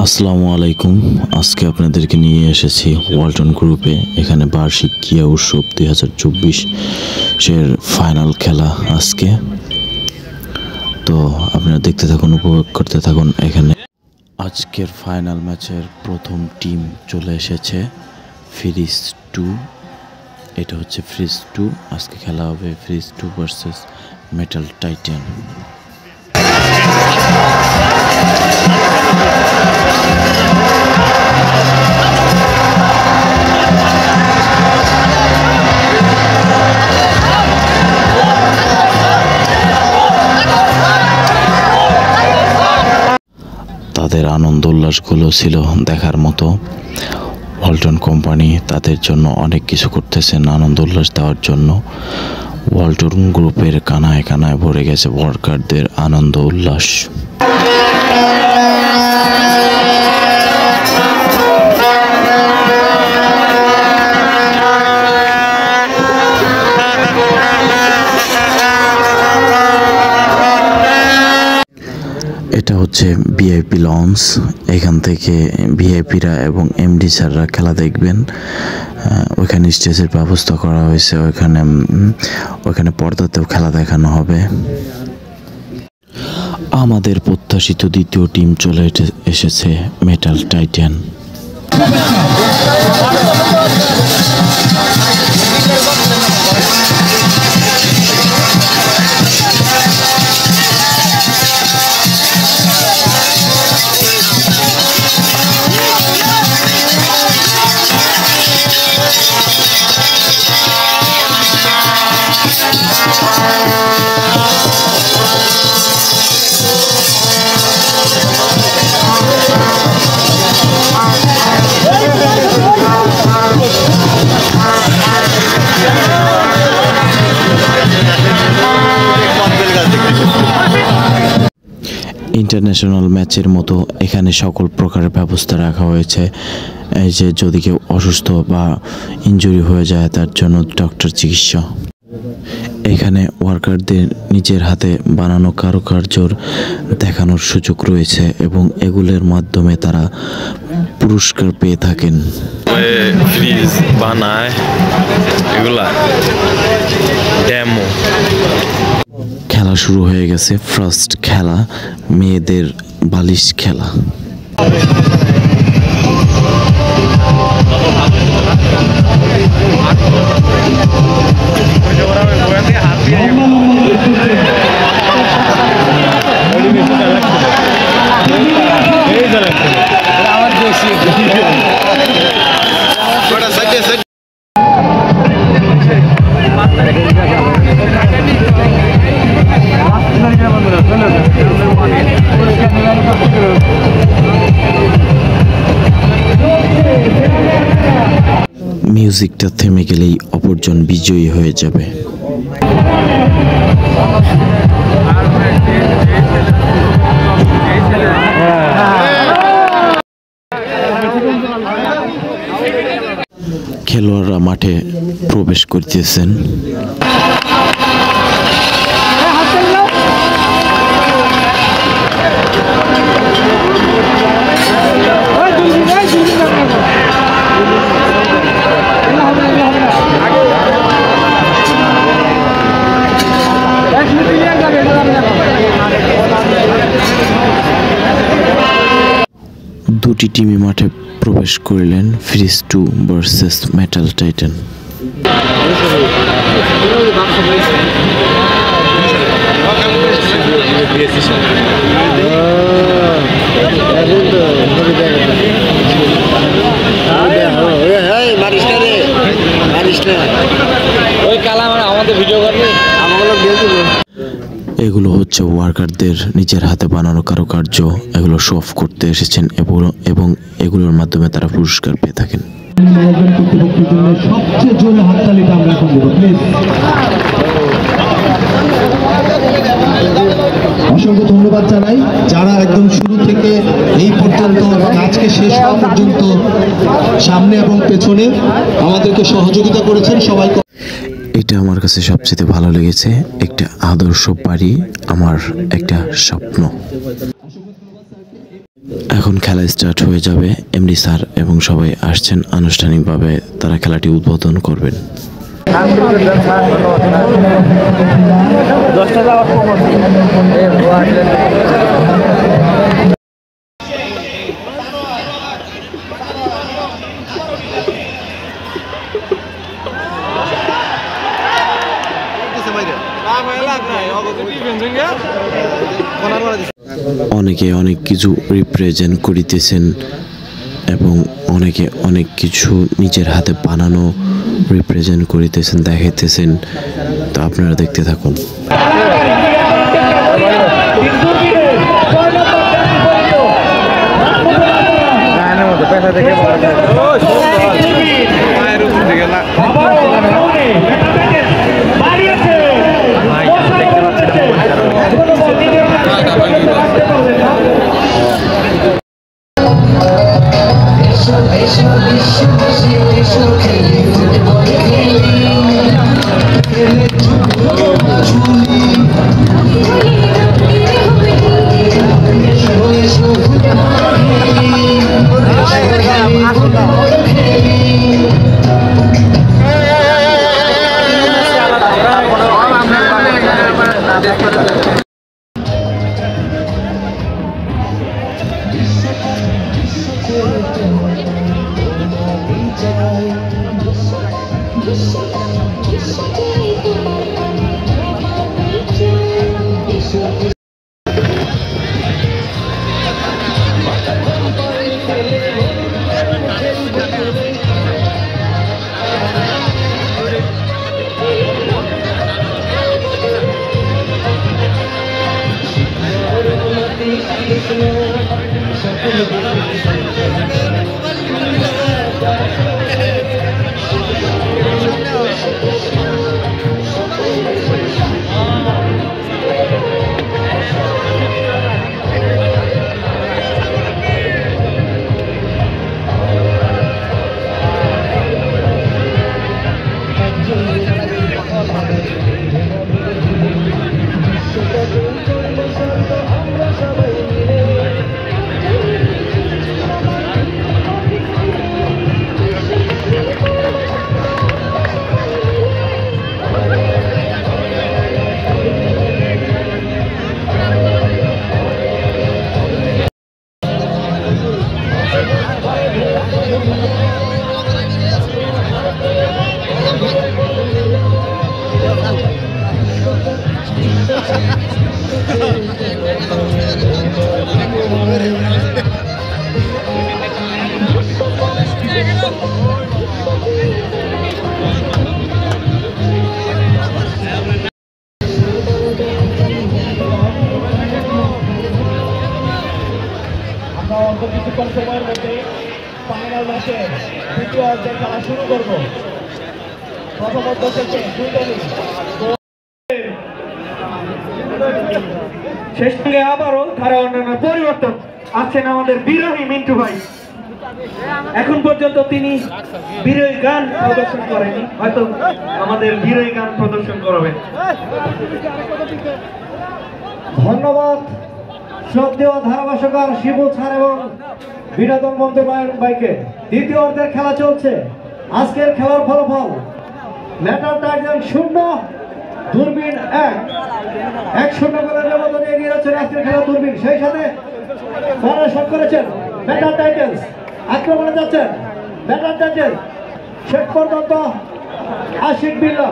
আসসালামু আলাইকুম। আজকে আপনাদেরকে নিয়ে এসেছি ওয়ালটন গ্রুপে। এখানে বার্ষিক ক্রীড়া উৎসব 2024-এর ফাইনাল খেলা আজকে। তো আপনারা দেখতে থাকুন, উপভোগ করতে থাকুন। এখানে আজকের ফাইনাল ম্যাচের প্রথম টিম চলে এসেছে, ফ্রিজ 2। এটা হচ্ছে ফ্রিজ 2। আজকে খেলা হবে ফ্রিজ 2 ভার্সেস মেটাল টাইটান। তাদের আনন্দ উল্লাসগুলো ছিল দেখার মতো। ওয়ালটন কোম্পানি তাদের জন্য অনেক কিছু করতেছেন আনন্দ উল্লাস দেওয়ার জন্য। ওয়ালটন গ্রুপের কানায় কানায় ভরে গেছে ওয়ার্কারদের আনন্দ উল্লাস। এটা হচ্ছে ভিআইপি লঞ্চ। এখান থেকে ভিআইপিরা এবং এমডি স্যাররা খেলা দেখবেন। ওইখানে স্টেজের ব্যবস্থা করা হয়েছে, ওইখানে পর্দাতেও খেলা দেখানো হবে। আমাদের প্রত্যাশিত দ্বিতীয় টিম চলে এসেছে, মেটাল টাইটান। ইন্টারন্যাশনাল ম্যাচের মতো এখানে সকল প্রকারের ব্যবস্থা রাখা হয়েছে। এই যে যদি কেউ অসুস্থ বা ইনজুরি হয়ে যায় তার জন্য ডক্টর চিকিৎসা। এখানে ওয়ার্কারদের নিজের হাতে বানানো কারুকার্যর দেখানোর সুযোগ রয়েছে এবং এগুলোর মাধ্যমে তারা পুরস্কার পেয়ে থাকেন। ফ্রিজ বানায় এগুলা ডেমো। খেলা শুরু হয়ে গেছে। ফার্স্ট খেলা মেয়েদের বালিশ খেলা। মিউজিকটা থেমে গেলেই অপরজন বিজয়ী হয়ে যাবে। খেলোয়াড়রা মাঠে প্রবেশ করতেছেন। দুটি টিমই মাঠে প্রবেশ করলেন, ফ্রিজ 2 ভার্সেস মেটাল টাইটান। এগুলো হচ্ছে ওয়ার্কারদের নিজের হাতে বানানো কারুকার্য। এগুলো শো অফ করতে এসেছেন এবং এগুলোর মাধ্যমে তারা পুরস্কার পেয়ে থাকেন। অসংখ্য ধন্যবাদ জানাই যারা একদম শুরু থেকে এই পর্যন্ত আজকে শেষ হওয়া পর্যন্ত সামনে এবং পেছনে আমাদেরকে সহযোগিতা করেছেন সবাইকে। এটা আমার কাছে সবচেয়ে ভালো লেগেছে। একটা আদর্শ বাড়ি আমার একটা স্বপ্ন। এখন খেলা স্টার্ট হয়ে যাবে। এমডি স্যার এবং সবাই আসছেন, আনুষ্ঠানিকভাবে তারা খেলাটি উদ্বোধন করবেন। অনেকে অনেক কিছু রিপ্রেজেন্ট করিতেছেন এবং অনেকে অনেক কিছু নিজের হাতে বানানো রিপ্রেজেন্ট করিতেছেন, দেখাইতেছেন। তো আপনারা দেখতে থাকুন। কিছুক্ষণ সময়ের মধ্যে ফাইনাল ম্যাচে দ্বিতীয় অর্ধের খেলা শুরু করব। প্রথম অর্ধ থেকে শেষ সঙ্গে আবারও ধারা অন্যান্য পরিবর্তন আসছেন আমাদের বিরোহী মিন্টু ভাই। এখন পর্যন্ত তিনি বিরোহী গান প্রদর্শন করেনি, হয়তো আমাদের বিরোহী গান প্রদর্শন করবেন। ধন্যবাদ শ্রদ্ধেয় ধারাভাষ্যকার শিবু স্যার এবং বিনোদন মন্ত্রী ভাইকে। দ্বিতীয় অর্ধের খেলা চলছে। আজকের খেলার ফলাফল মেটাল টাইটান 0, দূরবীন 1-0 গোলের ব্যবধানে এগিয়ে যাচ্ছেন আজকের খেলা দূরবীন। সেই সাথে পরাশন করেছেন মেটাল টাইটান্স। আক্রমণে যাচ্ছেন মেটাল টাইটান্স শেষ পর্যন্ত আশিক বিল্লাহ।